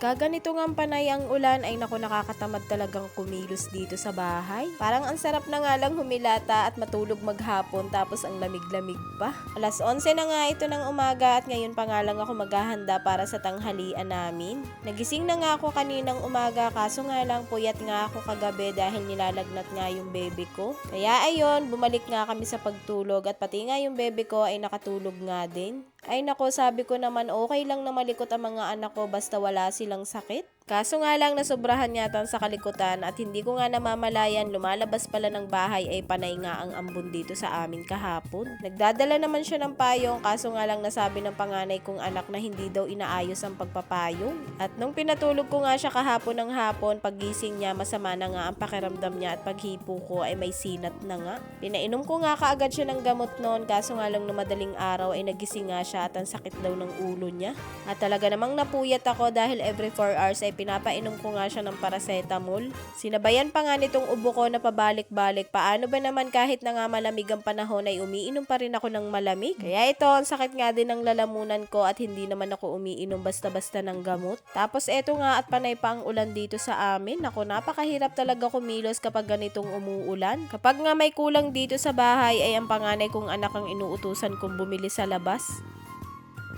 Pagka ganito nga panay ang ulan ay naku, nakakatamad talagang kumilos dito sa bahay. Parang ang sarap na nga lang humilata at matulog maghapon tapos ang lamig-lamig pa. Alas 11 na nga ito ng umaga at ngayon pa nga lang ako maghahanda para sa tanghalian namin. Nagising na nga ako kaninang umaga kaso nga lang puyat nga ako kagabi dahil nilalagnat nga yung bebe ko. Kaya ayun, bumalik nga kami sa pagtulog at pati nga yung bebe ko ay nakatulog nga din. Ay nako, sabi ko naman okay lang na malikot ang mga anak ko basta wala silang sakit. Kaso nga lang nasobrahan yata sa kalikutan at hindi ko nga namamalayan lumalabas pala ng bahay ay panay nga ang ambon dito sa amin kahapon. Nagdadala naman siya ng payong kaso nga lang nasabi ng panganay kong anak na hindi daw inaayos ang pagpapayong. At nung pinatulog ko nga siya kahapon ng hapon, paggising niya masama na nga ang pakiramdam niya at paghipo ko ay may sinat na nga. Pinainom ko nga kaagad siya ng gamot noon kaso nga lang na madaling araw ay nagising nga siya at ang sakit daw ng ulo niya. At talaga namang napuyat ako dahil every 4 hours ay pinapainom ko nga siya ng paracetamol. Sinabayan pa nga nitong ubo ko na pabalik-balik. Paano ba naman kahit na nga malamig ang panahon ay umiinom pa rin ako ng malamig? Kaya ito, ang sakit nga din ng lalamunan ko at hindi naman ako umiinom basta-basta ng gamot. Tapos eto nga at panay pa ang ulan dito sa amin. Ako, napakahirap talaga kumilos kapag ganitong umuulan. Kapag nga may kulang dito sa bahay ay ang panganay kong anak ang inuutusan kong bumili sa labas.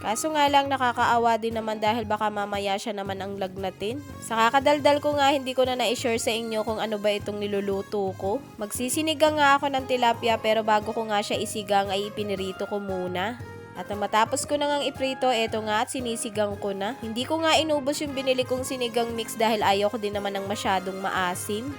Kaso nga lang nakakaawa din naman dahil baka mamaya siya naman ang lagnatin. Sa kakadaldal ko nga hindi ko na na-share sa inyo kung ano ba itong niluluto ko. Magsisinigang nga ako ng tilapia pero bago ko nga siya isigang ay ipinirito ko muna. At nang matapos ko na ngang iprito, eto nga at sinisigang ko na. Hindi ko nga inubos yung binili kong sinigang mix dahil ayaw ko din naman ng masyadong maasim.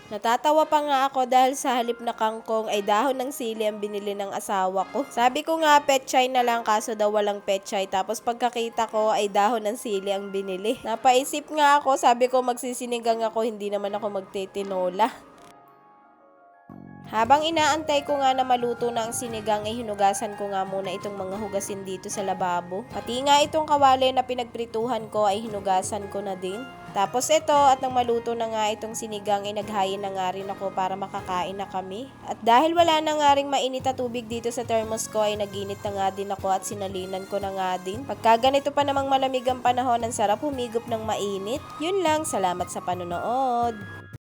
Natatawa pa nga ako dahil sa halip na kangkong ay dahon ng sili ang binili ng asawa ko. Sabi ko nga petchay na lang kaso daw walang petchay, tapos pagkakita ko ay dahon ng sili ang binili. Napaisip nga ako, sabi ko magsisinigang ako, hindi naman ako magtitinola. Habang inaantay ko nga na maluto na ang sinigang ay hinugasan ko nga muna itong mga hugasin dito sa lababo. Pati nga itong kawali na pinagprituhan ko ay hinugasan ko na din. Tapos ito at nang maluto na nga itong sinigang ay naghayin na nga rin ako para makakain na kami. At dahil wala na nga ring mainit na tubig dito sa thermos ko ay naginit na nga din ako at sinalinan ko na nga din. Pagka ganito pa namang malamig ang panahon, ang sarap humigop ng mainit. Yun lang, salamat sa panonood.